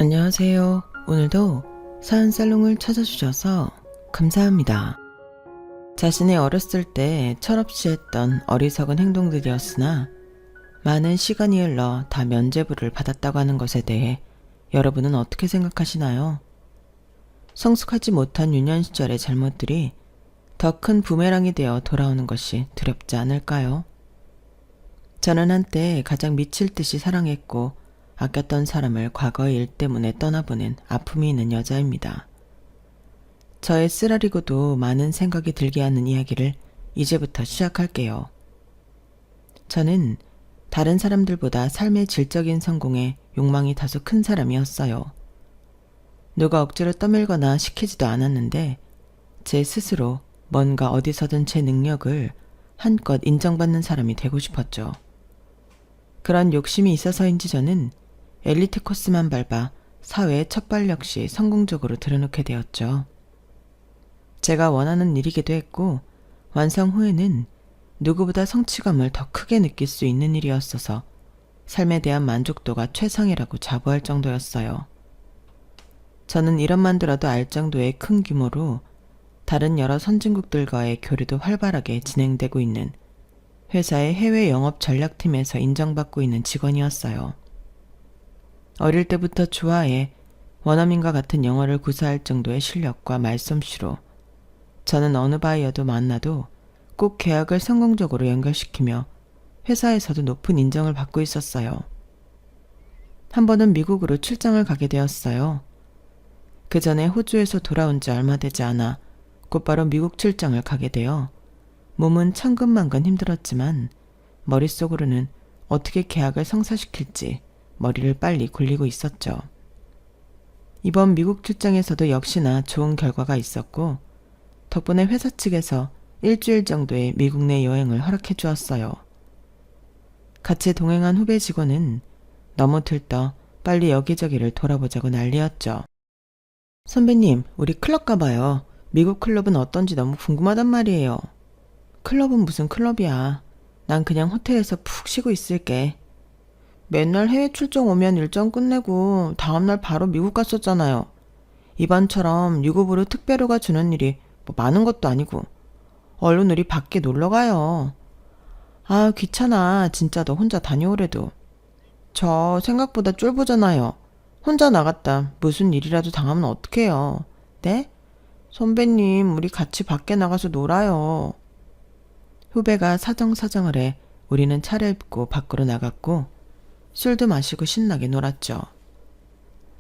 안녕하세요. 오늘도 사연살롱을 찾아주셔서 감사합니다. 자신이 어렸을 때 철없이 했던 어리석은 행동들이었으나 많은 시간이 흘러 다 면죄부를 받았다고 하는 것에 대해 여러분은 어떻게 생각하시나요? 성숙하지 못한 유년 시절의 잘못들이 더 큰 부메랑이 되어 돌아오는 것이 두렵지 않을까요? 저는 한때 가장 미칠 듯이 사랑했고 아꼈던 사람을 과거의 일 때문에 떠나보낸 아픔이 있는 여자입니다. 저의 쓰라리고도 많은 생각이 들게 하는 이야기를 이제부터 시작할게요. 저는 다른 사람들보다 삶의 질적인 성공에 욕망이 다소 큰 사람이었어요. 누가 억지로 떠밀거나 시키지도 않았는데 제 스스로 뭔가 어디서든 제 능력을 한껏 인정받는 사람이 되고 싶었죠. 그런 욕심이 있어서인지 저는 엘리트 코스만 밟아 사회의 첫발 역시 성공적으로 들여놓게 되었죠. 제가 원하는 일이기도 했고 완성 후에는 누구보다 성취감을 더 크게 느낄 수 있는 일이었어서 삶에 대한 만족도가 최상이라고 자부할 정도였어요. 저는 이런만 들어도 알 정도의 큰 규모로 다른 여러 선진국들과의 교류도 활발하게 진행되고 있는 회사의 해외 영업 전략팀에서 인정받고 있는 직원이었어요. 어릴 때부터 좋아해 원어민과 같은 영어를 구사할 정도의 실력과 말솜씨로 저는 어느 바이어도 만나도 꼭 계약을 성공적으로 연결시키며 회사에서도 높은 인정을 받고 있었어요. 한 번은 미국으로 출장을 가게 되었어요. 그 전에 호주에서 돌아온 지 얼마 되지 않아 곧바로 미국 출장을 가게 되어 몸은 천근만근 힘들었지만 머릿속으로는 어떻게 계약을 성사시킬지 머리를 빨리 굴리고 있었죠. 이번 미국 출장에서도 역시나 좋은 결과가 있었고 덕분에 회사 측에서 일주일 정도의 미국 내 여행을 허락해 주었어요. 같이 동행한 후배 직원은 너무 들떠 빨리 여기저기를 돌아보자고 난리였죠. 선배님, 우리 클럽 가봐요. 미국 클럽은 어떤지 너무 궁금하단 말이에요. 클럽은 무슨 클럽이야. 난 그냥 호텔에서 푹 쉬고 있을게. 맨날 해외 출장 오면 일정 끝내고 다음날 바로 미국 갔었잖아요. 이번처럼 유급으로 특별휴가 주는 일이 뭐 많은 것도 아니고. 얼른 우리 밖에 놀러 가요. 아, 귀찮아. 진짜 너 혼자 다녀오래도. 저 생각보다 쫄보잖아요. 혼자 나갔다 무슨 일이라도 당하면 어떡해요. 네? 선배님, 우리 같이 밖에 나가서 놀아요. 후배가 사정사정을 해 우리는 차려입고 밖으로 나갔고 술도 마시고 신나게 놀았죠.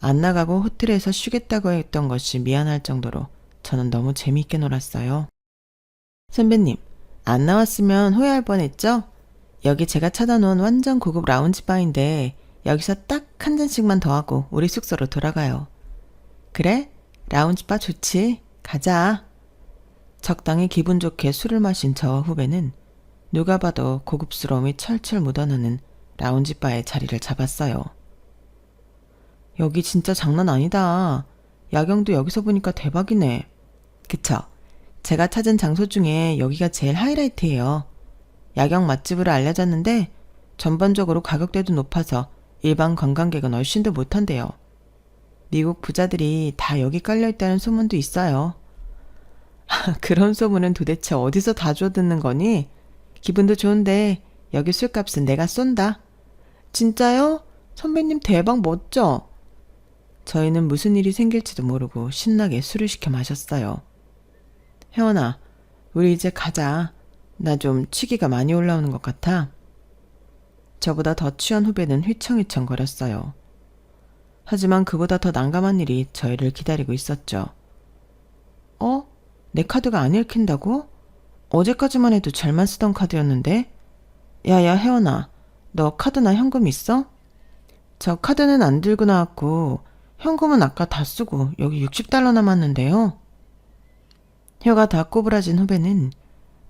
안 나가고 호텔에서 쉬겠다고 했던 것이 미안할 정도로 저는 너무 재미있게 놀았어요. 선배님, 안 나왔으면 후회할 뻔했죠? 여기 제가 찾아놓은 완전 고급 라운지 바인데 여기서 딱 한 잔씩만 더 하고 우리 숙소로 돌아가요. 그래? 라운지 바 좋지. 가자. 적당히 기분 좋게 술을 마신 저와 후배는 누가 봐도 고급스러움이 철철 묻어나는 라운지 바에 자리를 잡았어요. 여기 진짜 장난 아니다. 야경도 여기서 보니까 대박이네. 그쵸? 제가 찾은 장소 중에 여기가 제일 하이라이트예요. 야경 맛집으로 알려졌는데 전반적으로 가격대도 높아서 일반 관광객은 얼씬도 못한대요. 미국 부자들이 다 여기 깔려있다는 소문도 있어요. 그런 소문은 도대체 어디서 다 주워듣는 거니? 기분도 좋은데 여기 술값은 내가 쏜다. 진짜요? 선배님 대박 멋져. 저희는 무슨 일이 생길지도 모르고 신나게 술을 시켜 마셨어요. 혜원아, 우리 이제 가자. 나 좀 취기가 많이 올라오는 것 같아. 저보다 더 취한 후배는 휘청휘청 거렸어요. 하지만 그보다 더 난감한 일이 저희를 기다리고 있었죠. 어? 내 카드가 안 읽힌다고? 어제까지만 해도 잘만 쓰던 카드였는데? 야야 혜원아, 너 카드나 현금 있어? 저 카드는 안 들고 나왔고 현금은 아까 다 쓰고 여기 $60 남았는데요. 혀가 다 꼬부라진 후배는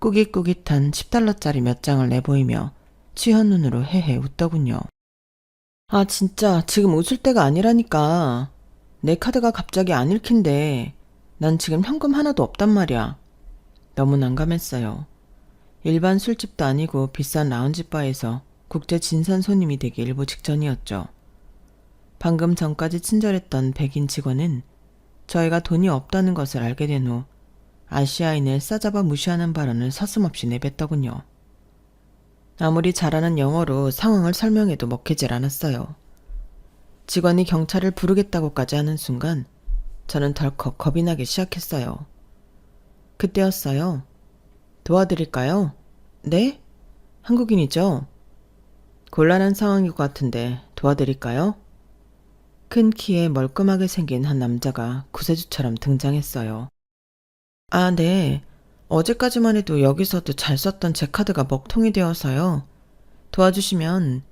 꾸깃꾸깃한 $10짜리 몇 장을 내보이며 취한 눈으로 헤헤 웃더군요. 아 진짜 지금 웃을 때가 아니라니까. 내 카드가 갑자기 안 읽힌대. 난 지금 현금 하나도 없단 말이야. 너무 난감했어요. 일반 술집도 아니고 비싼 라운지바에서 국제 진산 손님이 되기 일보 직전이었죠. 방금 전까지 친절했던 백인 직원은 저희가 돈이 없다는 것을 알게 된 후 아시아인을 싸잡아 무시하는 발언을 서슴없이 내뱉더군요. 아무리 잘하는 영어로 상황을 설명해도 먹히질 않았어요. 직원이 경찰을 부르겠다고까지 하는 순간 저는 덜컥 겁이 나기 시작했어요. 그때였어요. 도와드릴까요? 네? 한국인이죠? 곤란한 상황일 것 같은데 도와드릴까요? 큰 키에 멀끔하게 생긴 한 남자가 구세주처럼 등장했어요. 아, 네. 어제까지만 해도 여기서도 잘 썼던 제 카드가 먹통이 되어서요. 도와주시면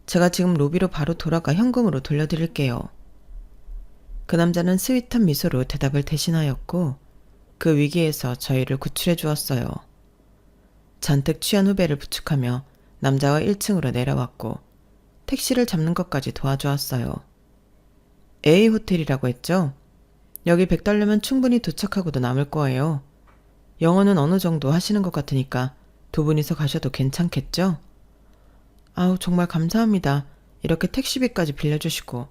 제가 지금 로비로 바로 돌아가 현금으로 돌려드릴게요. 그 남자는 스윗한 미소로 대답을 대신하였고 그 위기에서 저희를 구출해 주었어요. 잔뜩 취한 후배를 부축하며 남자와 1층으로 내려왔고 택시를 잡는 것까지 도와주었어요. A 호텔이라고 했죠? 여기 $100면 충분히 도착하고도 남을 거예요. 영어는 어느 정도 하시는 것 같으니까 두 분이서 가셔도 괜찮겠죠? 아우, 정말 감사합니다. 이렇게 택시비까지 빌려주시고.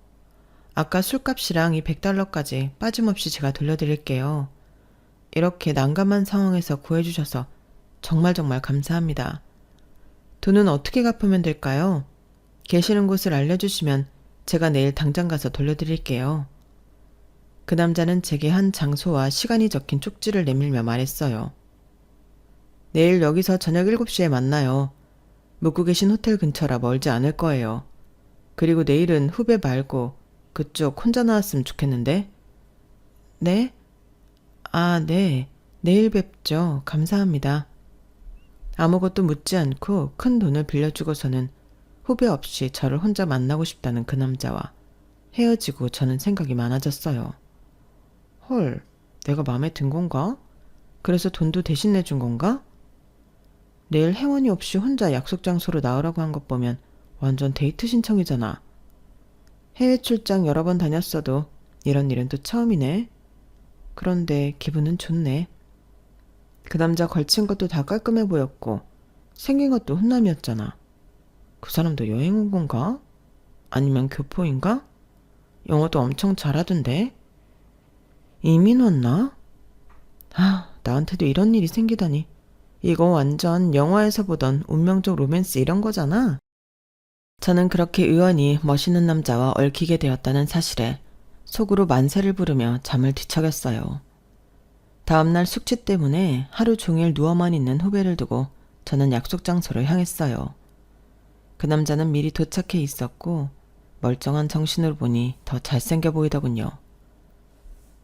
아까 술값이랑 이 $100까지 빠짐없이 제가 돌려드릴게요. 이렇게 난감한 상황에서 구해주셔서 정말 감사합니다. 돈은 어떻게 갚으면 될까요? 계시는 곳을 알려주시면 제가 내일 당장 가서 돌려드릴게요. 그 남자는 제게 한 장소와 시간이 적힌 쪽지를 내밀며 말했어요. 내일 여기서 저녁 7시에 만나요. 묵고 계신 호텔 근처라 멀지 않을 거예요. 그리고 내일은 후배 말고 그쪽 혼자 나왔으면 좋겠는데. 네? 아, 네. 내일 뵙죠. 감사합니다. 아무것도 묻지 않고 큰 돈을 빌려주고서는 후배 없이 저를 혼자 만나고 싶다는 그 남자와 헤어지고 저는 생각이 많아졌어요. 헐, 내가 마음에 든 건가? 그래서 돈도 대신 내준 건가? 내일 혜원이 없이 혼자 약속 장소로 나오라고 한 것 보면 완전 데이트 신청이잖아. 해외 출장 여러 번 다녔어도 이런 일은 또 처음이네. 그런데 기분은 좋네. 그 남자 걸친 것도 다 깔끔해 보였고 생긴 것도 훈남이었잖아. 그 사람도 여행 온 건가? 아니면 교포인가? 영어도 엄청 잘하던데. 이민 왔나? 아, 나한테도 이런 일이 생기다니. 이거 완전 영화에서 보던 운명적 로맨스 이런 거잖아. 저는 그렇게 우연히 멋있는 남자와 얽히게 되었다는 사실에 속으로 만세를 부르며 잠을 뒤척였어요. 다음날 숙취 때문에 하루 종일 누워만 있는 후배를 두고 저는 약속 장소로 향했어요. 그 남자는 미리 도착해 있었고 멀쩡한 정신으로 보니 더 잘생겨 보이더군요.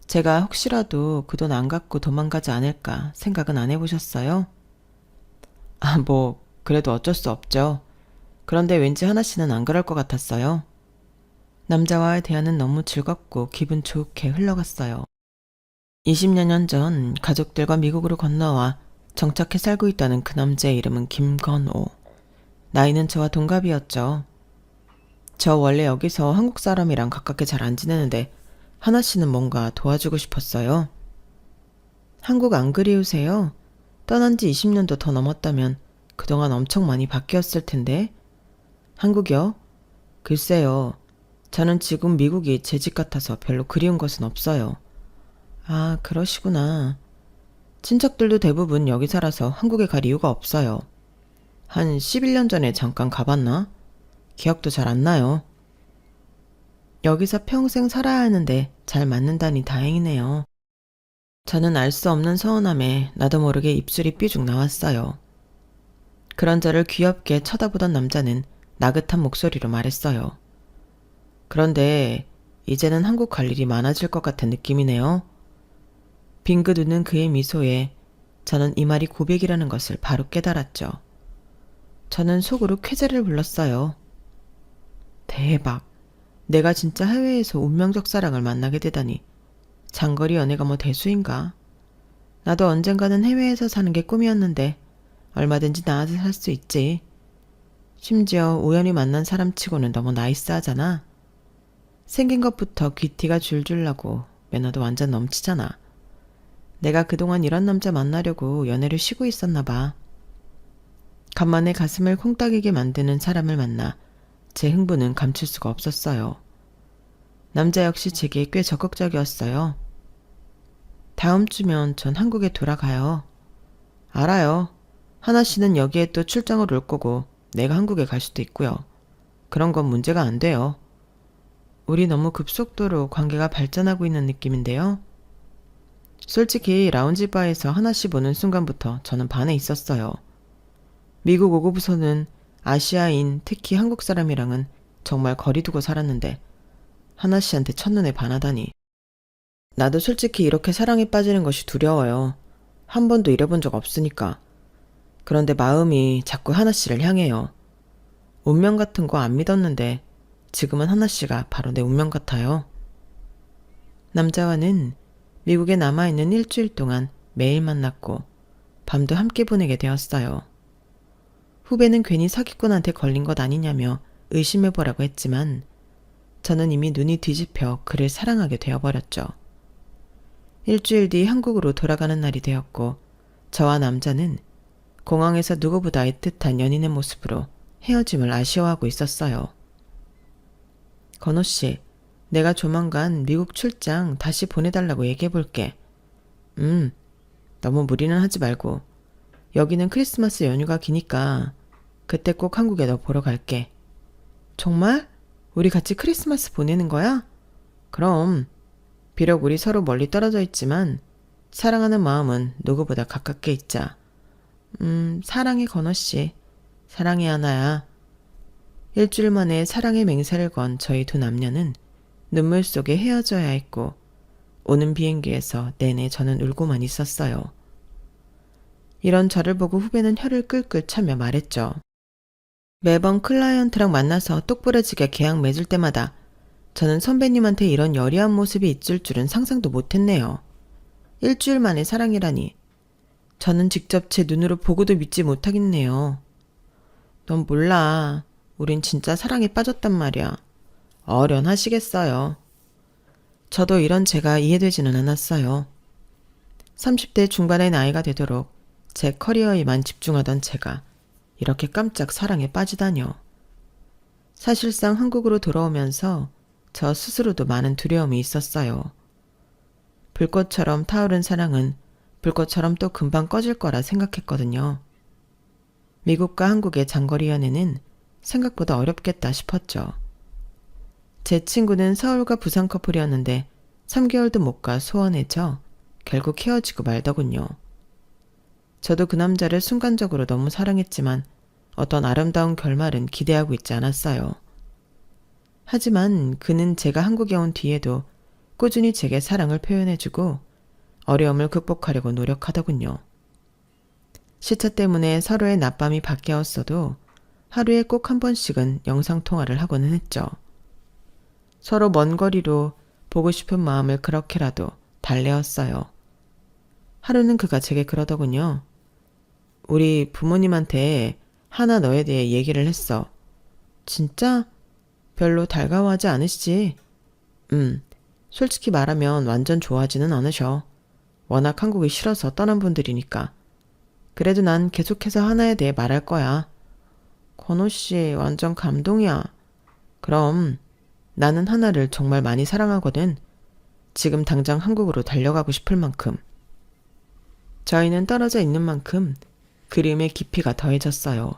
제가 혹시라도 그 돈 안 갖고 도망가지 않을까 생각은 안 해보셨어요? 아, 그래도 어쩔 수 없죠. 그런데 왠지 하나씨는 안 그럴 것 같았어요. 남자와의 대화는 너무 즐겁고 기분 좋게 흘러갔어요. 20여 년 전 가족들과 미국으로 건너와 정착해 살고 있다는 그 남자의 이름은 김건호. 나이는 저와 동갑이었죠. 저 원래 여기서 한국 사람이랑 가깝게 잘 안 지내는데 하나씨는 뭔가 도와주고 싶었어요. 한국 안 그리우세요? 떠난 지 20년도 더 넘었다면 그동안 엄청 많이 바뀌었을 텐데. 한국이요? 글쎄요. 저는 지금 미국이 제 집 같아서 별로 그리운 것은 없어요. 아, 그러시구나. 친척들도 대부분 여기 살아서 한국에 갈 이유가 없어요. 한 11년 전에 잠깐 가봤나? 기억도 잘 안 나요. 여기서 평생 살아야 하는데 잘 맞는다니 다행이네요. 저는 알 수 없는 서운함에 나도 모르게 입술이 삐죽 나왔어요. 그런 저를 귀엽게 쳐다보던 남자는 나긋한 목소리로 말했어요. 그런데 이제는 한국 갈 일이 많아질 것 같은 느낌이네요. 빙긋 웃는 그의 미소에 저는 이 말이 고백이라는 것을 바로 깨달았죠. 저는 속으로 쾌재를 불렀어요. 대박. 내가 진짜 해외에서 운명적 사랑을 만나게 되다니. 장거리 연애가 대수인가? 나도 언젠가는 해외에서 사는 게 꿈이었는데 얼마든지 나와서 살 수 있지. 심지어 우연히 만난 사람치고는 너무 나이스하잖아. 생긴 것부터 귀티가 줄줄 나고 매너도 완전 넘치잖아. 내가 그동안 이런 남자 만나려고 연애를 쉬고 있었나 봐. 간만에 가슴을 콩닥이게 만드는 사람을 만나 제 흥분은 감출 수가 없었어요. 남자 역시 제게 꽤 적극적이었어요. 다음 주면 전 한국에 돌아가요. 알아요. 하나 씨는 여기에 또 출장을 올 거고 내가 한국에 갈 수도 있고요. 그런 건 문제가 안 돼요. 우리 너무 급속도로 관계가 발전하고 있는 느낌인데요. 솔직히 라운지바에서 하나 씨 보는 순간부터 저는 반해 있었어요. 미국 오고부서는 아시아인, 특히 한국 사람이랑은 정말 거리 두고 살았는데 하나 씨한테 첫눈에 반하다니. 나도 솔직히 이렇게 사랑에 빠지는 것이 두려워요. 한 번도 이래본 적 없으니까. 그런데 마음이 자꾸 하나 씨를 향해요. 운명 같은 거 안 믿었는데 지금은 하나 씨가 바로 내 운명 같아요. 남자와는 미국에 남아있는 일주일 동안 매일 만났고 밤도 함께 보내게 되었어요. 후배는 괜히 사기꾼한테 걸린 것 아니냐며 의심해보라고 했지만 저는 이미 눈이 뒤집혀 그를 사랑하게 되어버렸죠. 일주일 뒤 한국으로 돌아가는 날이 되었고 저와 남자는 공항에서 누구보다 애틋한 연인의 모습으로 헤어짐을 아쉬워하고 있었어요. 건호 씨, 내가 조만간 미국 출장 다시 보내달라고 얘기해볼게. 너무 무리는 하지 말고 여기는 크리스마스 연휴가 기니까 그때 꼭 한국에 너 보러 갈게. 정말? 우리 같이 크리스마스 보내는 거야? 그럼. 비록 우리 서로 멀리 떨어져 있지만 사랑하는 마음은 누구보다 가깝게 있자. 사랑해 건호 씨. 사랑해 하나야. 일주일 만에 사랑의 맹세를 건 저희 두 남녀는 눈물 속에 헤어져야 했고 오는 비행기에서 내내 저는 울고만 있었어요. 이런 저를 보고 후배는 혀를 끌끌 차며 말했죠. 매번 클라이언트랑 만나서 똑부러지게 계약 맺을 때마다 저는 선배님한테 이런 여리한 모습이 있을 줄은 상상도 못했네요. 일주일 만에 사랑이라니. 저는 직접 제 눈으로 보고도 믿지 못하겠네요. 넌 몰라. 우린 진짜 사랑에 빠졌단 말이야. 어련하시겠어요. 저도 이런 제가 이해되지는 않았어요. 30대 중반의 나이가 되도록 제 커리어에만 집중하던 제가 이렇게 깜짝 사랑에 빠지다뇨. 사실상 한국으로 돌아오면서 저 스스로도 많은 두려움이 있었어요. 불꽃처럼 타오른 사랑은 불꽃처럼 또 금방 꺼질 거라 생각했거든요. 미국과 한국의 장거리 연애는 생각보다 어렵겠다 싶었죠. 제 친구는 서울과 부산 커플이었는데 3개월도 못 가 소원해져 결국 헤어지고 말더군요. 저도 그 남자를 순간적으로 너무 사랑했지만 어떤 아름다운 결말은 기대하고 있지 않았어요. 하지만 그는 제가 한국에 온 뒤에도 꾸준히 제게 사랑을 표현해주고 어려움을 극복하려고 노력하더군요. 시차 때문에 서로의 낮밤이 바뀌었어도 하루에 꼭 한 번씩은 영상통화를 하고는 했죠. 서로 먼 거리로 보고 싶은 마음을 그렇게라도 달래었어요. 하루는 그가 제게 그러더군요. 우리 부모님한테 하나 너에 대해 얘기를 했어. 진짜? 별로 달가워하지 않으시지? 솔직히 말하면 완전 좋아하지는 않으셔. 워낙 한국이 싫어서 떠난 분들이니까. 그래도 난 계속해서 하나에 대해 말할 거야. 건호씨 완전 감동이야. 그럼 나는 하나를 정말 많이 사랑하거든. 지금 당장 한국으로 달려가고 싶을 만큼. 저희는 떨어져 있는 만큼 그리움의 깊이가 더해졌어요.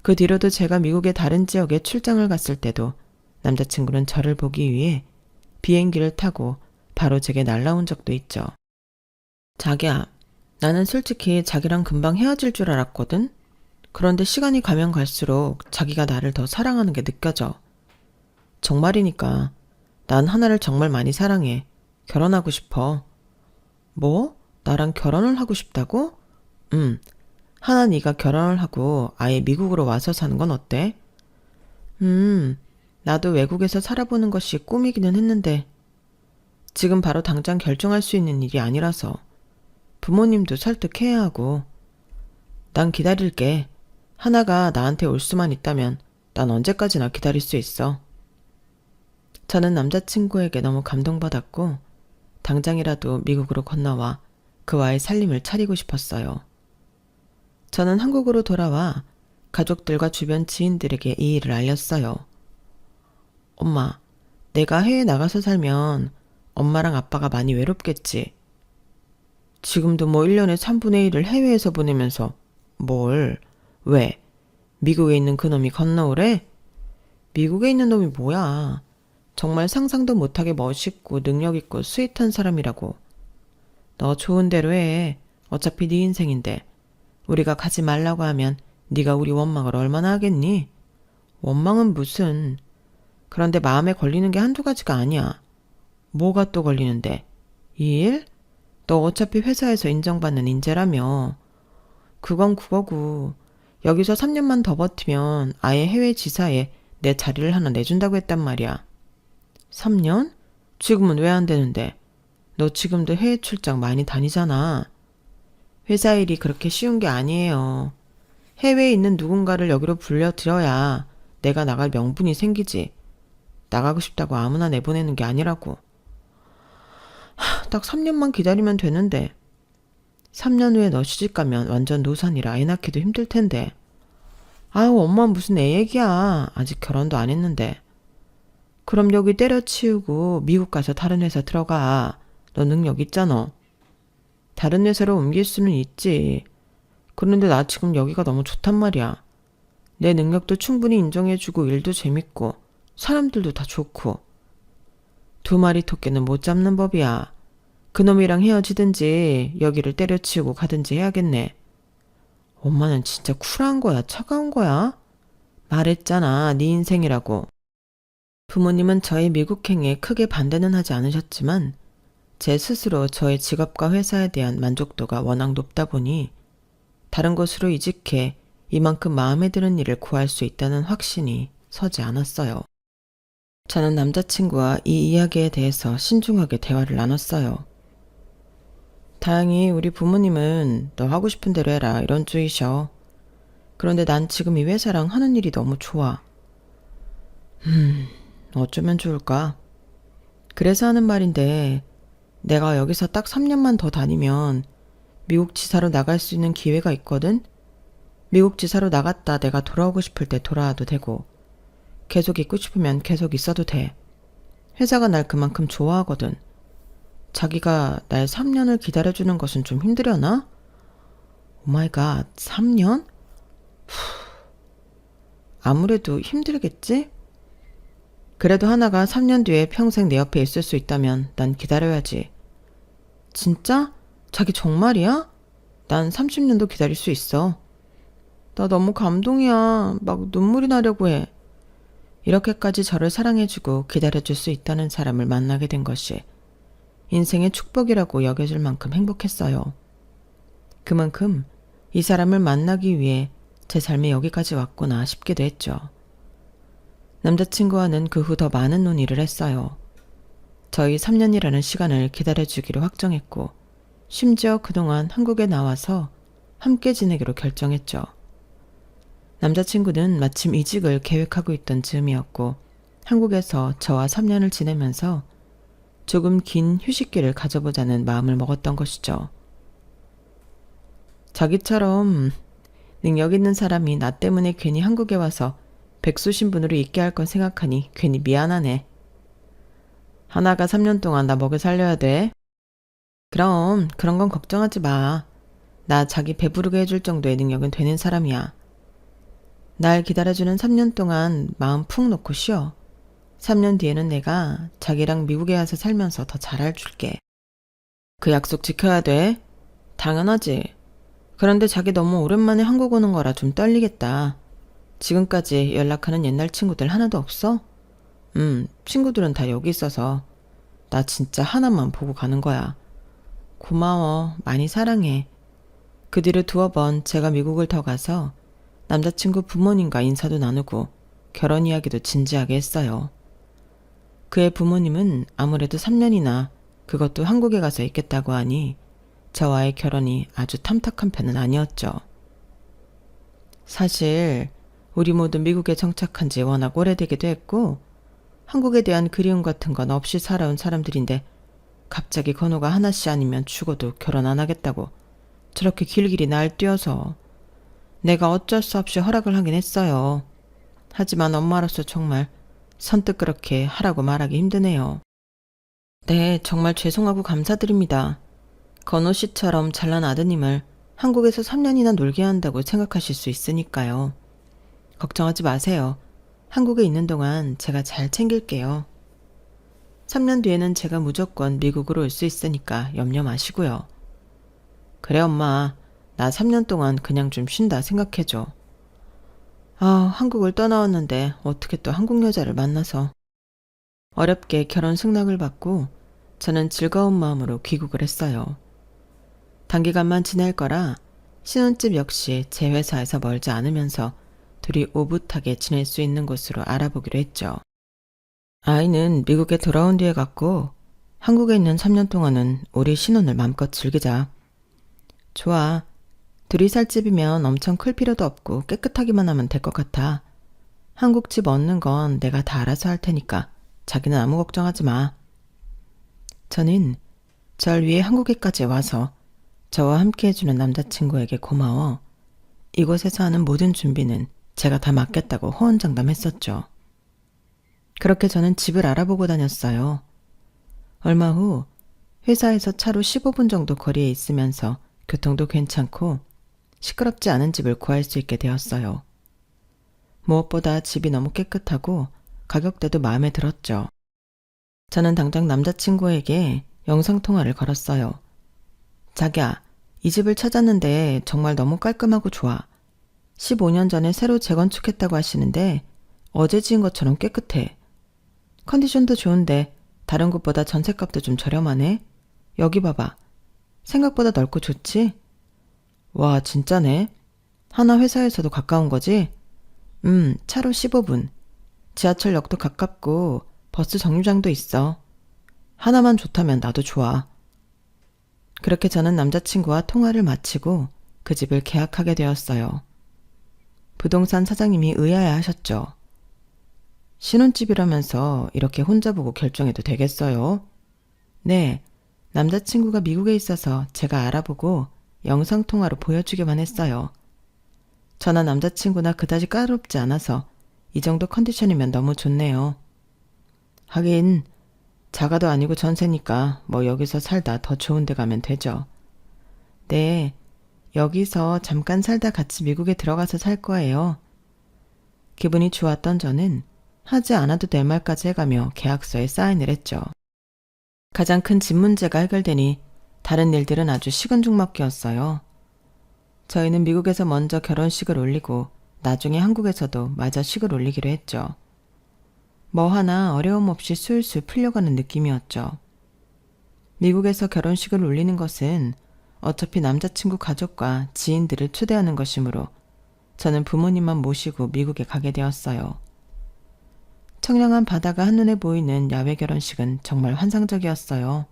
그 뒤로도 제가 미국의 다른 지역에 출장을 갔을 때도 남자친구는 저를 보기 위해 비행기를 타고 바로 제게 날라온 적도 있죠. 자기야, 나는 솔직히 자기랑 금방 헤어질 줄 알았거든? 그런데 시간이 가면 갈수록 자기가 나를 더 사랑하는 게 느껴져. 정말이니까 난 하나를 정말 많이 사랑해. 결혼하고 싶어. 뭐? 나랑 결혼을 하고 싶다고? 하나 네가 결혼을 하고 아예 미국으로 와서 사는 건 어때? 나도 외국에서 살아보는 것이 꿈이기는 했는데 지금 바로 당장 결정할 수 있는 일이 아니라서 부모님도 설득해야 하고. 난 기다릴게. 하나가 나한테 올 수만 있다면 난 언제까지나 기다릴 수 있어. 저는 남자친구에게 너무 감동받았고 당장이라도 미국으로 건너와 그와의 살림을 차리고 싶었어요. 저는 한국으로 돌아와 가족들과 주변 지인들에게 이 일을 알렸어요. 엄마, 내가 해외 나가서 살면 엄마랑 아빠가 많이 외롭겠지. 지금도 뭐 1년에 3분의 1을 해외에서 보내면서 뭘? 왜? 미국에 있는 그놈이 건너오래? 미국에 있는 놈이 뭐야? 정말 상상도 못하게 멋있고 능력 있고 스윗한 사람이라고. 너 좋은 대로 해. 어차피 네 인생인데. 우리가 가지 말라고 하면 네가 우리 원망을 얼마나 하겠니? 원망은 무슨. 그런데 마음에 걸리는 게 한두 가지가 아니야. 뭐가 또 걸리는데? 이 일? 너 어차피 회사에서 인정받는 인재라며. 그건 그거고. 여기서 3년만 더 버티면 아예 해외 지사에 내 자리를 하나 내준다고 했단 말이야. 3년? 지금은 왜 안 되는데? 너 지금도 해외 출장 많이 다니잖아. 회사 일이 그렇게 쉬운 게 아니에요. 해외에 있는 누군가를 여기로 불려들여야 내가 나갈 명분이 생기지. 나가고 싶다고 아무나 내보내는 게 아니라고. 딱 3년만 기다리면 되는데. 3년 후에 너 시집가면 완전 노산이라 애 낳기도 힘들 텐데. 아우, 엄마 무슨 애 얘기야. 아직 결혼도 안 했는데. 그럼 여기 때려치우고 미국 가서 다른 회사 들어가. 너 능력 있잖아. 다른 회사로 옮길 수는 있지. 그런데 나 지금 여기가 너무 좋단 말이야. 내 능력도 충분히 인정해주고 일도 재밌고 사람들도 다 좋고. 두 마리 토끼는 못 잡는 법이야. 그놈이랑 헤어지든지 여기를 때려치우고 가든지 해야겠네. 엄마는 진짜 쿨한 거야? 차가운 거야? 말했잖아. 네 인생이라고. 부모님은 저의 미국행에 크게 반대는 하지 않으셨지만 제 스스로 저의 직업과 회사에 대한 만족도가 워낙 높다 보니 다른 곳으로 이직해 이만큼 마음에 드는 일을 구할 수 있다는 확신이 서지 않았어요. 저는 남자친구와 이 이야기에 대해서 신중하게 대화를 나눴어요. 다행히 우리 부모님은 너 하고 싶은 대로 해라 이런 주의셔. 그런데 난 지금 이 회사랑 하는 일이 너무 좋아. 어쩌면 좋을까? 그래서 하는 말인데 내가 여기서 딱 3년만 더 다니면 미국 지사로 나갈 수 있는 기회가 있거든? 미국 지사로 나갔다 내가 돌아오고 싶을 때 돌아와도 되고 계속 있고 싶으면 계속 있어도 돼. 회사가 날 그만큼 좋아하거든. 자기가 날 3년을 기다려주는 것은 좀 힘들려나? 오마이갓, 3년? 아무래도 힘들겠지? 그래도 하나가 3년 뒤에 평생 내 옆에 있을 수 있다면 난 기다려야지. 진짜? 자기 정말이야? 난 30년도 기다릴 수 있어. 나 너무 감동이야. 막 눈물이 나려고 해. 이렇게까지 저를 사랑해주고 기다려줄 수 있다는 사람을 만나게 된 것이 인생의 축복이라고 여겨질 만큼 행복했어요. 그만큼 이 사람을 만나기 위해 제 삶에 여기까지 왔구나 싶기도 했죠. 남자친구와는 그 후 더 많은 논의를 했어요. 저희 3년이라는 시간을 기다려주기로 확정했고 심지어 그동안 한국에 나와서 함께 지내기로 결정했죠. 남자친구는 마침 이직을 계획하고 있던 즈음이었고 한국에서 저와 3년을 지내면서 조금 긴 휴식기를 가져보자는 마음을 먹었던 것이죠. 자기처럼 능력 있는 사람이 나 때문에 괜히 한국에 와서 백수 신분으로 있게 할 건 생각하니 괜히 미안하네. 하나가 3년 동안 나 먹여 살려야 돼. 그럼 그런 건 걱정하지 마. 나 자기 배부르게 해줄 정도의 능력은 되는 사람이야. 날 기다려주는 3년 동안 마음 푹 놓고 쉬어. 3년 뒤에는 내가 자기랑 미국에 와서 살면서 더 잘 알줄게. 그 약속 지켜야 돼. 당연하지. 그런데 자기 너무 오랜만에 한국 오는 거라 좀 떨리겠다. 지금까지 연락하는 옛날 친구들 하나도 없어? 친구들은 다 여기 있어서. 나 진짜 하나만 보고 가는 거야. 고마워. 많이 사랑해. 그 뒤로 2번 제가 미국을 더 가서 남자친구 부모님과 인사도 나누고 결혼 이야기도 진지하게 했어요. 그의 부모님은 아무래도 3년이나 그것도 한국에 가서 있겠다고 하니 저와의 결혼이 아주 탐탁한 편은 아니었죠. 사실 우리 모두 미국에 정착한 지 워낙 오래되기도 했고 한국에 대한 그리움 같은 건 없이 살아온 사람들인데 갑자기 건우가 하나씨 아니면 죽어도 결혼 안 하겠다고 저렇게 길길이 날뛰어서 내가 어쩔 수 없이 허락을 하긴 했어요. 하지만 엄마로서 정말 선뜻 그렇게 하라고 말하기 힘드네요. 네, 정말 죄송하고 감사드립니다. 건호 씨처럼 잘난 아드님을 한국에서 3년이나 놀게 한다고 생각하실 수 있으니까요. 걱정하지 마세요. 한국에 있는 동안 제가 잘 챙길게요. 3년 뒤에는 제가 무조건 미국으로 올 수 있으니까 염려 마시고요. 그래, 엄마. 나 3년 동안 그냥 좀 쉰다 생각해줘. 아, 한국을 떠나왔는데 어떻게 또 한국 여자를 만나서. 어렵게 결혼 승낙을 받고 저는 즐거운 마음으로 귀국을 했어요. 단기간만 지낼 거라 신혼집 역시 제 회사에서 멀지 않으면서 둘이 오붓하게 지낼 수 있는 곳으로 알아보기로 했죠. 아이는 미국에 돌아온 뒤에 갔고 한국에 있는 3년 동안은 우리 신혼을 마음껏 즐기자. 좋아. 둘이 살 집이면 엄청 클 필요도 없고 깨끗하기만 하면 될 것 같아. 한국 집 얻는 건 내가 다 알아서 할 테니까 자기는 아무 걱정하지 마. 저는 절 위해 한국에까지 와서 저와 함께 해주는 남자친구에게 고마워 이곳에서 하는 모든 준비는 제가 다 맡겠다고 호언장담했었죠. 그렇게 저는 집을 알아보고 다녔어요. 얼마 후 회사에서 차로 15분 정도 거리에 있으면서 교통도 괜찮고 시끄럽지 않은 집을 구할 수 있게 되었어요. 무엇보다 집이 너무 깨끗하고 가격대도 마음에 들었죠. 저는 당장 남자친구에게 영상통화를 걸었어요. 자기야, 이 집을 찾았는데 정말 너무 깔끔하고 좋아. 15년 전에 새로 재건축했다고 하시는데 어제 지은 것처럼 깨끗해. 컨디션도 좋은데 다른 곳보다 전셋값도 좀 저렴하네. 여기 봐봐. 생각보다 넓고 좋지? 와, 진짜네. 하나 회사에서도 가까운 거지? 차로 15분. 지하철역도 가깝고 버스 정류장도 있어. 하나만 좋다면 나도 좋아. 그렇게 저는 남자친구와 통화를 마치고 그 집을 계약하게 되었어요. 부동산 사장님이 의아해하셨죠. 신혼집이라면서 이렇게 혼자 보고 결정해도 되겠어요? 네, 남자친구가 미국에 있어서 제가 알아보고 영상통화로 보여주기만 했어요. 저나 남자친구나 그다지 까다롭지 않아서 이 정도 컨디션이면 너무 좋네요. 하긴 자가도 아니고 전세니까 뭐 여기서 살다 더 좋은 데 가면 되죠. 네, 여기서 잠깐 살다 같이 미국에 들어가서 살 거예요. 기분이 좋았던 저는 하지 않아도 될 말까지 해가며 계약서에 사인을 했죠. 가장 큰 집 문제가 해결되니 다른 일들은 아주 시근죽먹기였어요. 저희는 미국에서 먼저 결혼식을 올리고 나중에 한국에서도 마저 식을 올리기로 했죠. 뭐 하나 어려움 없이 술술 풀려가는 느낌이었죠. 미국에서 결혼식을 올리는 것은 어차피 남자친구 가족과 지인들을 초대하는 것이므로 저는 부모님만 모시고 미국에 가게 되었어요. 청량한 바다가 한눈에 보이는 야외 결혼식은 정말 환상적이었어요.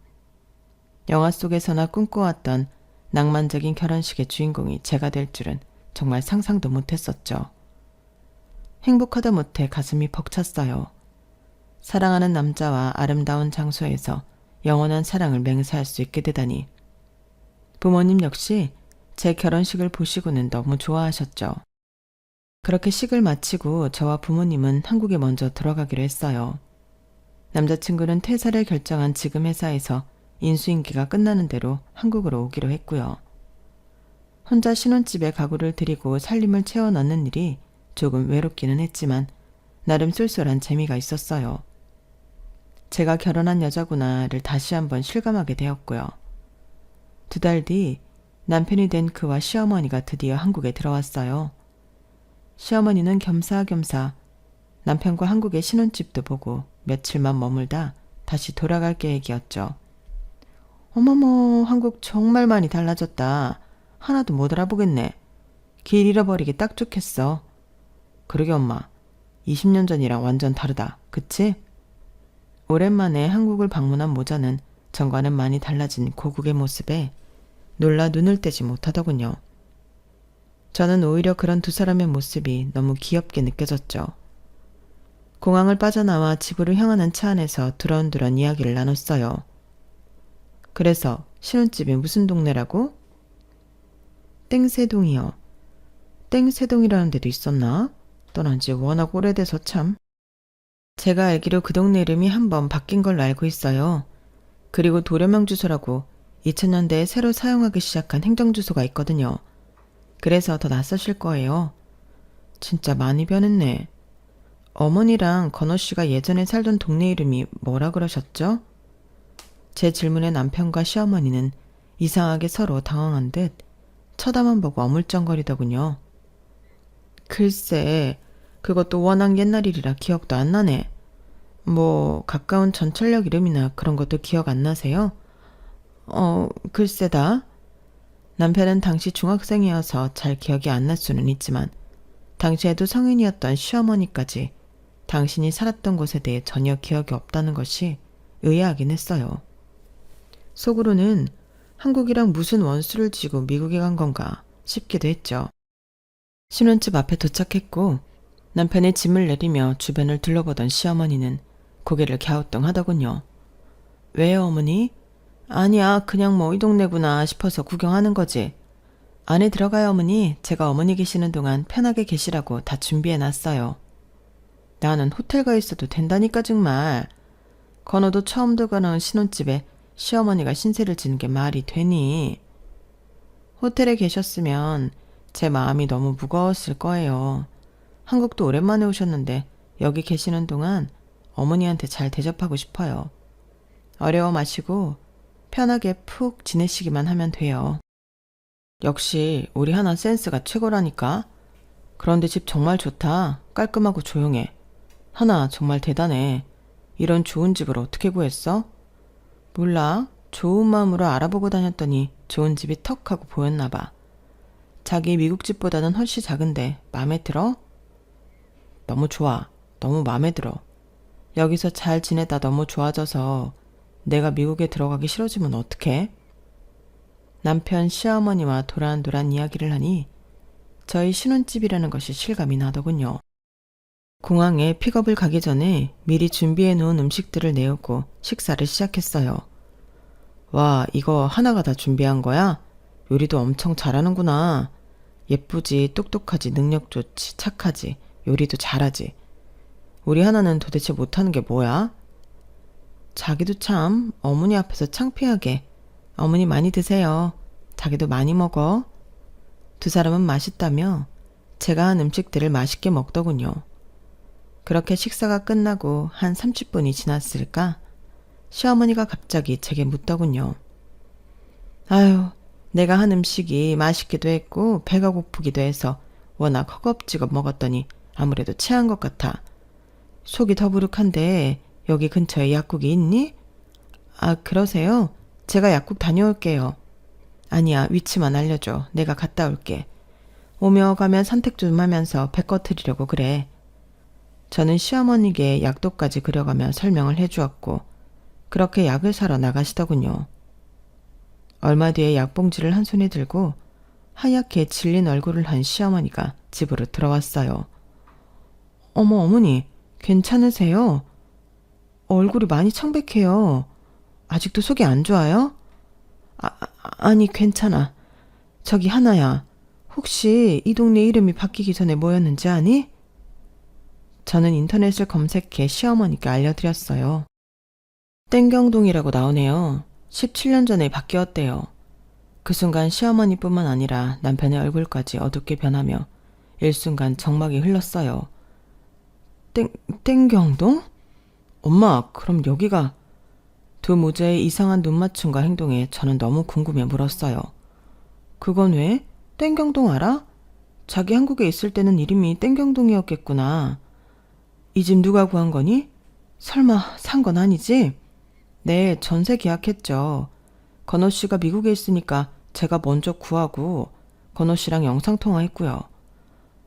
영화 속에서나 꿈꿔왔던 낭만적인 결혼식의 주인공이 제가 될 줄은 정말 상상도 못했었죠. 행복하다 못해 가슴이 벅찼어요. 사랑하는 남자와 아름다운 장소에서 영원한 사랑을 맹세할 수 있게 되다니. 부모님 역시 제 결혼식을 보시고는 너무 좋아하셨죠. 그렇게 식을 마치고 저와 부모님은 한국에 먼저 들어가기로 했어요. 남자친구는 퇴사를 결정한 지금 회사에서 인수인계가 끝나는 대로 한국으로 오기로 했고요. 혼자 신혼집에 가구를 들이고 살림을 채워 넣는 일이 조금 외롭기는 했지만 나름 쏠쏠한 재미가 있었어요. 제가 결혼한 여자구나를 다시 한번 실감하게 되었고요. 2달 뒤 남편이 된 그와 시어머니가 드디어 한국에 들어왔어요. 시어머니는 겸사겸사 남편과 한국의 신혼집도 보고 며칠만 머물다 다시 돌아갈 계획이었죠. 어머머, 한국 정말 많이 달라졌다. 하나도 못 알아보겠네. 길 잃어버리기 딱 좋겠어. 그러게 엄마, 20년 전이랑 완전 다르다. 그치? 오랜만에 한국을 방문한 모자는 전과는 많이 달라진 고국의 모습에 놀라 눈을 떼지 못하더군요. 저는 오히려 그런 두 사람의 모습이 너무 귀엽게 느껴졌죠. 공항을 빠져나와 집으로 향하는 차 안에서 두런두런 이야기를 나눴어요. 그래서 신혼집이 무슨 동네라고? 땡세동이요. 땡세동이라는 데도 있었나? 떠난 지 워낙 오래돼서 참. 제가 알기로 그 동네 이름이 한 번 바뀐 걸로 알고 있어요. 그리고 도련명 주소라고 2000년대에 새로 사용하기 시작한 행정주소가 있거든요. 그래서 더 낯서실 거예요. 진짜 많이 변했네. 어머니랑 건호 씨가 예전에 살던 동네 이름이 뭐라 그러셨죠? 제 질문에 남편과 시어머니는 이상하게 서로 당황한 듯 쳐다만 보고 어물쩡거리더군요. 글쎄, 그것도 워낙 옛날 일이라 기억도 안 나네. 뭐 가까운 전철역 이름이나 그런 것도 기억 안 나세요? 글쎄다. 남편은 당시 중학생이어서 잘 기억이 안 날 수는 있지만 당시에도 성인이었던 시어머니까지 당신이 살았던 곳에 대해 전혀 기억이 없다는 것이 의아하긴 했어요. 속으로는 한국이랑 무슨 원수를 지고 미국에 간 건가 싶기도 했죠. 신혼집 앞에 도착했고 남편의 짐을 내리며 주변을 둘러보던 시어머니는 고개를 갸우뚱하더군요. 왜요, 어머니? 아니야, 그냥 뭐 이 동네구나 싶어서 구경하는 거지. 안에 들어가요, 어머니. 제가 어머니 계시는 동안 편하게 계시라고 다 준비해놨어요. 나는 호텔 가 있어도 된다니까 정말. 건호도 처음 들어가는 신혼집에 시어머니가 신세를 지는 게 말이 되니. 호텔에 계셨으면 제 마음이 너무 무거웠을 거예요. 한국도 오랜만에 오셨는데 여기 계시는 동안 어머니한테 잘 대접하고 싶어요. 어려워 마시고 편하게 푹 지내시기만 하면 돼요. 역시 우리 하나 센스가 최고라니까. 그런데 집 정말 좋다. 깔끔하고 조용해. 하나 정말 대단해. 이런 좋은 집을 어떻게 구했어? 몰라. 좋은 마음으로 알아보고 다녔더니 좋은 집이 턱 하고 보였나 봐. 자기 미국 집보다는 훨씬 작은데 마음에 들어? 너무 좋아. 너무 마음에 들어. 여기서 잘 지내다 너무 좋아져서 내가 미국에 들어가기 싫어지면 어떡해? 남편 시어머니와 도란도란 이야기를 하니 저희 신혼집이라는 것이 실감이 나더군요. 공항에 픽업을 가기 전에 미리 준비해 놓은 음식들을 내오고 식사를 시작했어요. 와, 이거 하나가 다 준비한 거야? 요리도 엄청 잘하는구나. 예쁘지, 똑똑하지, 능력 좋지, 착하지, 요리도 잘하지. 우리 하나는 도대체 못하는 게 뭐야? 자기도 참 어머니 앞에서 창피하게 어머니 많이 드세요. 자기도 많이 먹어. 두 사람은 맛있다며 제가 한 음식들을 맛있게 먹더군요. 그렇게 식사가 끝나고 한 30분이 지났을까? 시어머니가 갑자기 제게 묻더군요. 아유, 내가 한 음식이 맛있기도 했고 배가 고프기도 해서 워낙 허겁지겁 먹었더니 아무래도 체한 것 같아. 속이 더부룩한데 여기 근처에 약국이 있니? 아, 그러세요? 제가 약국 다녀올게요. 아니야, 위치만 알려줘. 내가 갔다 올게. 오며 가면 산책 좀 하면서 배 꺼트리려고 그래. 저는 시어머니께 약도까지 그려가며 설명을 해주었고 그렇게 약을 사러 나가시더군요. 얼마 뒤에 약봉지를 한 손에 들고 하얗게 질린 얼굴을 한 시어머니가 집으로 들어왔어요. 어머, 어머니, 괜찮으세요? 얼굴이 많이 창백해요. 아직도 속이 안 좋아요? 아니, 괜찮아. 저기 하나야. 혹시 이 동네 이름이 바뀌기 전에 뭐였는지 아니? 저는 인터넷을 검색해 시어머니께 알려드렸어요. 땡경동이라고 나오네요. 17년 전에 바뀌었대요. 그 순간 시어머니뿐만 아니라 남편의 얼굴까지 어둡게 변하며 일순간 정막이 흘렀어요. 땡경동? 엄마, 그럼 여기가... 두 모자의 이상한 눈맞춤과 행동에 저는 너무 궁금해 물었어요. 그건 왜? 땡경동 알아? 자기 한국에 있을 때는 이름이 땡경동이었겠구나. 이 집 누가 구한 거니? 설마 산 건 아니지? 네, 전세 계약했죠. 건호 씨가 미국에 있으니까 제가 먼저 구하고 건호 씨랑 영상통화했고요.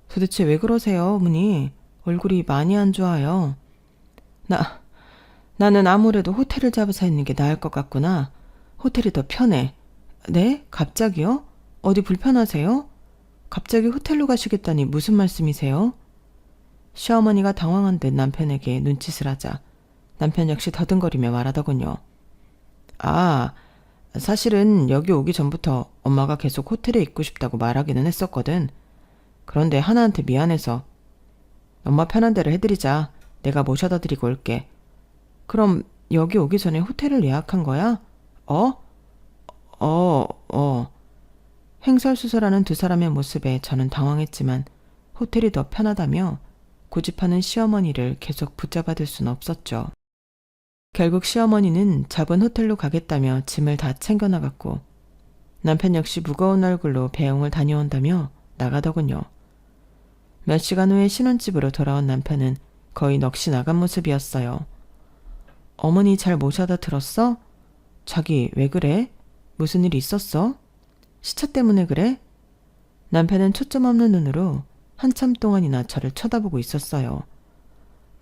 도대체 왜 그러세요, 어머니? 얼굴이 많이 안 좋아요. 나는 아무래도 호텔을 잡아서 있는 게 나을 것 같구나. 호텔이 더 편해. 네? 갑자기요? 어디 불편하세요? 갑자기 호텔로 가시겠다니 무슨 말씀이세요? 시어머니가 당황한 듯 남편에게 눈짓을 하자 남편 역시 더듬거리며 말하더군요. 아, 사실은 여기 오기 전부터 엄마가 계속 호텔에 있고 싶다고 말하기는 했었거든. 그런데 하나한테 미안해서 엄마 편한 대로 해드리자. 내가 모셔다 드리고 올게. 그럼 여기 오기 전에 호텔을 예약한 거야? 어? 어. 횡설수설하는 두 사람의 모습에 저는 당황했지만 호텔이 더 편하다며 고집하는 시어머니를 계속 붙잡아둘 순 없었죠. 결국 시어머니는 잡은 호텔로 가겠다며 짐을 다 챙겨나갔고 남편 역시 무거운 얼굴로 배웅을 다녀온다며 나가더군요. 몇 시간 후에 신혼집으로 돌아온 남편은 거의 넋이 나간 모습이었어요. 어머니 잘 모셔다 들었어? 자기 왜 그래? 무슨 일 있었어? 시차 때문에 그래? 남편은 초점 없는 눈으로 한참 동안이나 저를 쳐다보고 있었어요.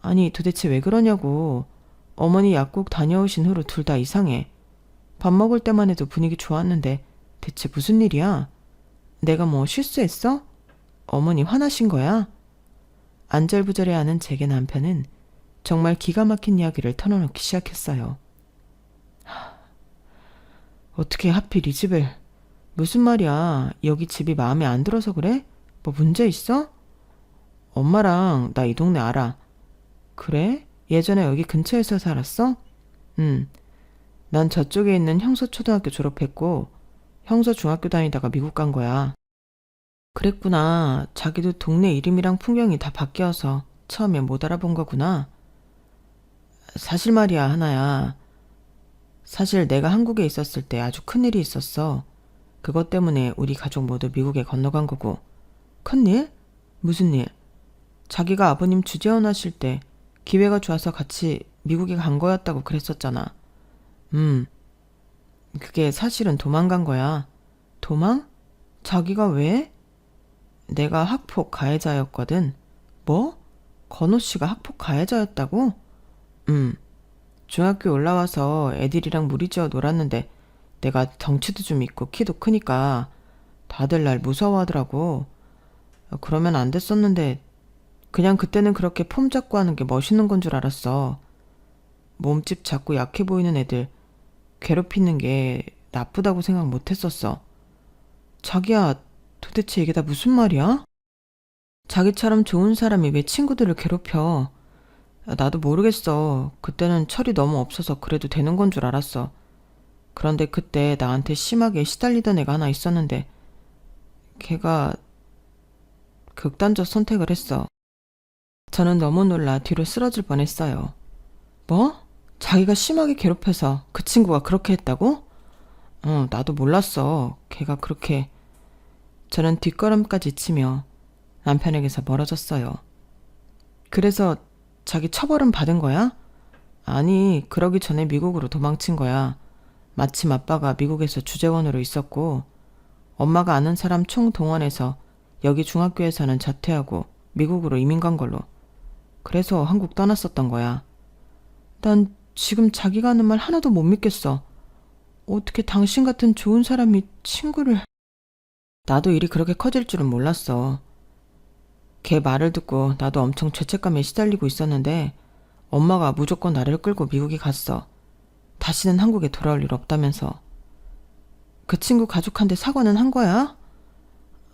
아니 도대체 왜 그러냐고. 어머니 약국 다녀오신 후로 둘 다 이상해. 밥 먹을 때만 해도 분위기 좋았는데 대체 무슨 일이야? 내가 뭐 실수했어? 어머니 화나신 거야? 안절부절해하는 제게 남편은 정말 기가 막힌 이야기를 털어놓기 시작했어요. 어떻게 하필 이 집을... 무슨 말이야? 여기 집이 마음에 안 들어서 그래? 뭐 문제 있어? 엄마랑 나 이 동네 알아. 그래? 예전에 여기 근처에서 살았어? 응. 난 저쪽에 있는 형서초등학교 졸업했고 형서중학교 다니다가 미국 간 거야. 그랬구나. 자기도 동네 이름이랑 풍경이 다 바뀌어서 처음에 못 알아본 거구나. 사실 말이야, 하나야. 사실 내가 한국에 있었을 때 아주 큰일이 있었어. 그것 때문에 우리 가족 모두 미국에 건너간 거고. 큰일? 무슨 일? 자기가 아버님 주재원 하실 때 기회가 좋아서 같이 미국에 간 거였다고 그랬었잖아. 그게 사실은 도망간 거야. 도망? 자기가 왜? 내가 학폭 가해자였거든. 뭐? 건호 씨가 학폭 가해자였다고? 중학교 올라와서 애들이랑 무리지어 놀았는데 내가 덩치도 좀 있고 키도 크니까 다들 날 무서워하더라고. 그러면 안 됐었는데 그냥 그때는 그렇게 폼 잡고 하는 게 멋있는 건 줄 알았어. 몸집 작고 약해 보이는 애들 괴롭히는 게 나쁘다고 생각 못 했었어. 자기야, 도대체 이게 다 무슨 말이야? 자기처럼 좋은 사람이 왜 친구들을 괴롭혀? 나도 모르겠어. 그때는 철이 너무 없어서 그래도 되는 건 줄 알았어. 그런데 그때 나한테 심하게 시달리던 애가 하나 있었는데 걔가 극단적 선택을 했어. 저는 너무 놀라 뒤로 쓰러질 뻔했어요. 뭐? 자기가 심하게 괴롭혀서 그 친구가 그렇게 했다고? 나도 몰랐어. 걔가 그렇게... 저는 뒷걸음까지 치며 남편에게서 멀어졌어요. 그래서 자기 처벌은 받은 거야? 아니, 그러기 전에 미국으로 도망친 거야. 마침 아빠가 미국에서 주재원으로 있었고 엄마가 아는 사람 총동원해서 여기 중학교에서는 자퇴하고 미국으로 이민 간 걸로. 그래서 한국 떠났었던 거야. 난 지금 자기가 하는 말 하나도 못 믿겠어. 어떻게 당신 같은 좋은 사람이 친구를... 나도 일이 그렇게 커질 줄은 몰랐어. 걔 말을 듣고 나도 엄청 죄책감에 시달리고 있었는데 엄마가 무조건 나를 끌고 미국에 갔어. 다시는 한국에 돌아올 일 없다면서. 그 친구 가족한테 사과는 한 거야?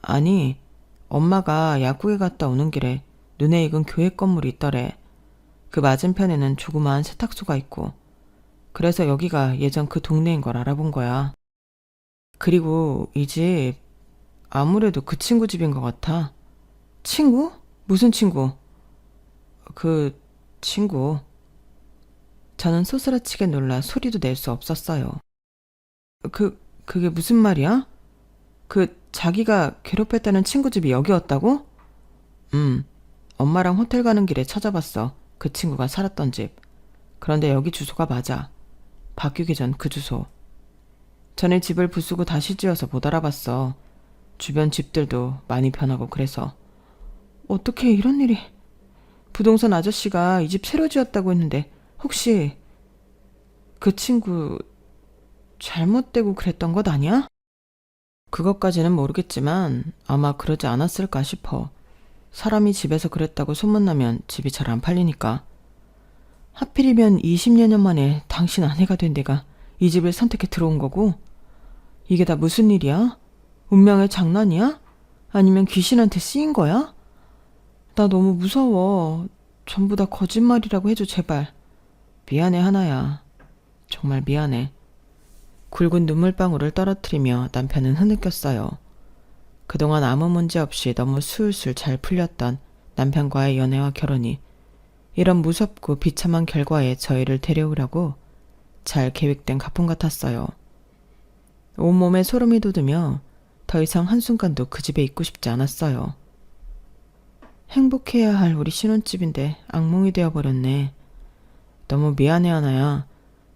아니, 엄마가 약국에 갔다 오는 길에 눈에 익은 교회 건물이 있더래. 그 맞은편에는 조그마한 세탁소가 있고 그래서 여기가 예전 그 동네인 걸 알아본 거야. 그리고 이 집 아무래도 그 친구 집인 것 같아. 친구? 무슨 친구? 그 친구. 저는 소스라치게 놀라 소리도 낼 수 없었어요. 그게 무슨 말이야? 그 자기가 괴롭혔다는 친구 집이 여기였다고? 엄마랑 호텔 가는 길에 찾아봤어. 그 친구가 살았던 집. 그런데 여기 주소가 맞아. 바뀌기 전 그 주소. 전에 집을 부수고 다시 지어서 못 알아봤어. 주변 집들도 많이 변하고 그래서. 어떻게 이런 일이... 부동산 아저씨가 이 집 새로 지었다고 했는데 혹시 그 친구 잘못되고 그랬던 것 아니야? 그것까지는 모르겠지만 아마 그러지 않았을까 싶어. 사람이 집에서 그랬다고 소문나면 집이 잘 안 팔리니까. 하필이면 20여 년 만에 당신 아내가 된 내가 이 집을 선택해 들어온 거고? 이게 다 무슨 일이야? 운명의 장난이야? 아니면 귀신한테 쓰인 거야? 나 너무 무서워. 전부 다 거짓말이라고 해줘, 제발. 미안해, 하나야. 정말 미안해. 굵은 눈물방울을 떨어뜨리며 남편은 흐느꼈어요. 그동안 아무 문제 없이 너무 술술 잘 풀렸던 남편과의 연애와 결혼이 이런 무섭고 비참한 결과에 저희를 데려오라고 잘 계획된 가품 같았어요. 온몸에 소름이 돋으며 더 이상 한순간도 그 집에 있고 싶지 않았어요. 행복해야 할 우리 신혼집인데 악몽이 되어버렸네. 너무 미안해, 하나야.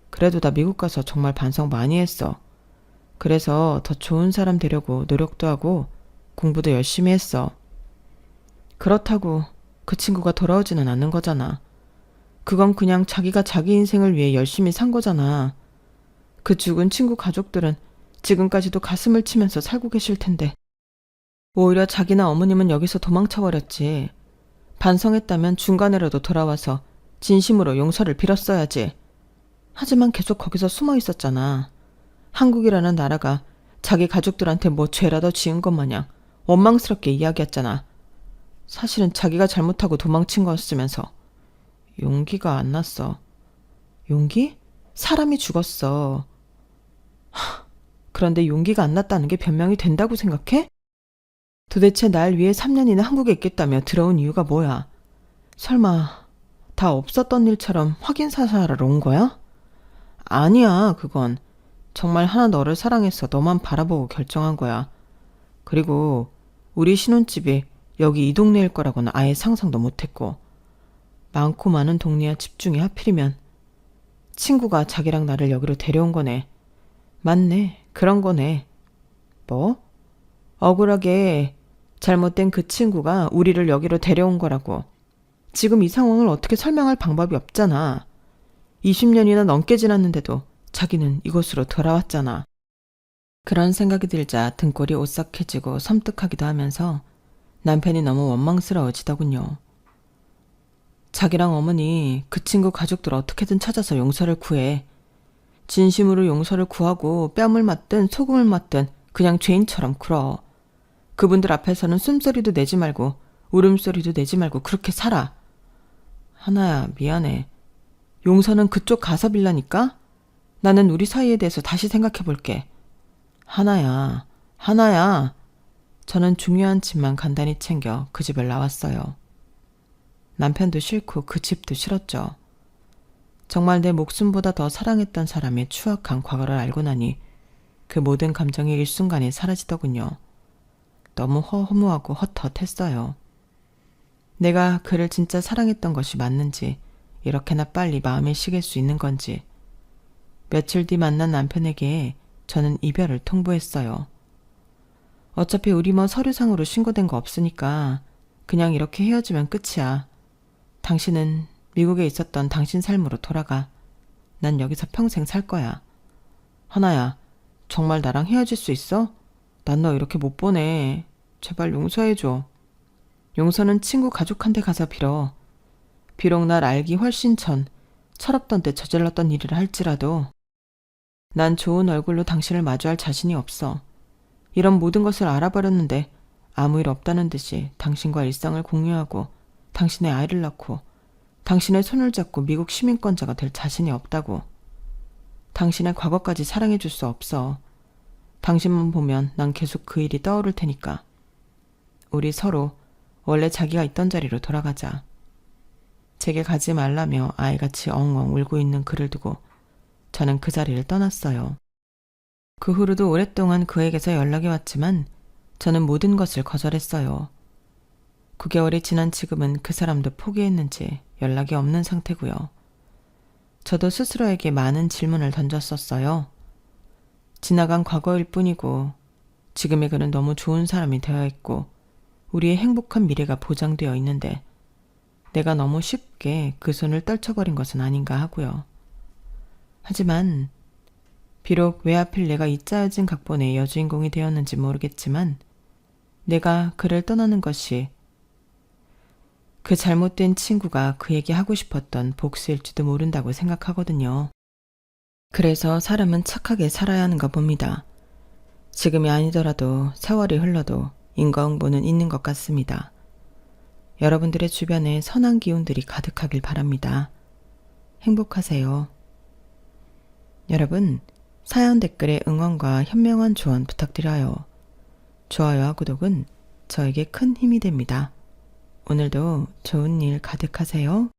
그래도 나 미국 가서 정말 반성 많이 했어. 그래서 더 좋은 사람 되려고 노력도 하고 공부도 열심히 했어. 그렇다고 그 친구가 돌아오지는 않는 거잖아. 그건 그냥 자기가 자기 인생을 위해 열심히 산 거잖아. 그 죽은 친구 가족들은 지금까지도 가슴을 치면서 살고 계실 텐데. 오히려 자기나 어머님은 여기서 도망쳐버렸지. 반성했다면 중간에라도 돌아와서 진심으로 용서를 빌었어야지. 하지만 계속 거기서 숨어 있었잖아. 한국이라는 나라가 자기 가족들한테 뭐 죄라도 지은 것 마냥 원망스럽게 이야기했잖아. 사실은 자기가 잘못하고 도망친 거였으면서. 용기가 안 났어. 용기? 사람이 죽었어. 그런데 용기가 안 났다는 게 변명이 된다고 생각해? 도대체 날 위해 3년이나 한국에 있겠다며 들어온 이유가 뭐야? 설마 다 없었던 일처럼 확인 사살하러 온 거야? 아니야, 그건. 정말 하나 너를 사랑해서 너만 바라보고 결정한 거야. 그리고 우리 신혼집이 여기 이 동네일 거라고는 아예 상상도 못했고. 많고 많은 동네와 집 중에 하필이면 친구가 자기랑 나를 여기로 데려온 거네. 맞네, 그런 거네. 뭐? 억울하게 잘못된 그 친구가 우리를 여기로 데려온 거라고. 지금 이 상황을 어떻게 설명할 방법이 없잖아. 20년이나 넘게 지났는데도 자기는 이곳으로 돌아왔잖아. 그런 생각이 들자 등골이 오싹해지고 섬뜩하기도 하면서 남편이 너무 원망스러워지더군요. 자기랑 어머니, 그 친구 가족들 어떻게든 찾아서 용서를 구해. 진심으로 용서를 구하고 뺨을 맞든 소금을 맞든 그냥 죄인처럼 굴어. 그분들 앞에서는 숨소리도 내지 말고 울음소리도 내지 말고 그렇게 살아. 하나야, 미안해. 용서는 그쪽 가서 빌라니까? 나는 우리 사이에 대해서 다시 생각해 볼게. 하나야, 하나야. 저는 중요한 집만 간단히 챙겨 그 집을 나왔어요. 남편도 싫고 그 집도 싫었죠. 정말 내 목숨보다 더 사랑했던 사람의 추악한 과거를 알고 나니 그 모든 감정이 일순간에 사라지더군요. 너무 허무하고 헛헛했어요. 내가 그를 진짜 사랑했던 것이 맞는지, 이렇게나 빨리 마음이 식을 수 있는 건지. 며칠 뒤 만난 남편에게 저는 이별을 통보했어요. 어차피 우리 뭐 서류상으로 신고된 거 없으니까 그냥 이렇게 헤어지면 끝이야. 당신은 미국에 있었던 당신 삶으로 돌아가. 난 여기서 평생 살 거야. 하나야, 정말 나랑 헤어질 수 있어? 난 너 이렇게 못 보내. 제발 용서해줘. 용서는 친구 가족한테 가서 빌어. 비록 날 알기 훨씬 전 철없던 때 저질렀던 일이라 할지라도 난 좋은 얼굴로 당신을 마주할 자신이 없어. 이런 모든 것을 알아버렸는데 아무 일 없다는 듯이 당신과 일상을 공유하고 당신의 아이를 낳고 당신의 손을 잡고 미국 시민권자가 될 자신이 없다고. 당신의 과거까지 사랑해줄 수 없어. 당신만 보면 난 계속 그 일이 떠오를 테니까. 우리 서로 원래 자기가 있던 자리로 돌아가자. 제게 가지 말라며 아이같이 엉엉 울고 있는 그를 두고 저는 그 자리를 떠났어요. 그 후로도 오랫동안 그에게서 연락이 왔지만 저는 모든 것을 거절했어요. 9개월이 지난 지금은 그 사람도 포기했는지 연락이 없는 상태고요. 저도 스스로에게 많은 질문을 던졌었어요. 지나간 과거일 뿐이고 지금의 그는 너무 좋은 사람이 되어 있고 우리의 행복한 미래가 보장되어 있는데 내가 너무 쉽게 그 손을 떨쳐버린 것은 아닌가 하고요. 하지만 비록 왜 하필 내가 이 짜여진 각본의 여주인공이 되었는지 모르겠지만 내가 그를 떠나는 것이 그 잘못된 친구가 그에게 하고 싶었던 복수일지도 모른다고 생각하거든요. 그래서 사람은 착하게 살아야 하는가 봅니다. 지금이 아니더라도 세월이 흘러도 인과응보는 있는 것 같습니다. 여러분들의 주변에 선한 기운들이 가득하길 바랍니다. 행복하세요. 여러분, 사연 댓글에 응원과 현명한 조언 부탁드려요. 좋아요와 구독은 저에게 큰 힘이 됩니다. 오늘도 좋은 일 가득하세요.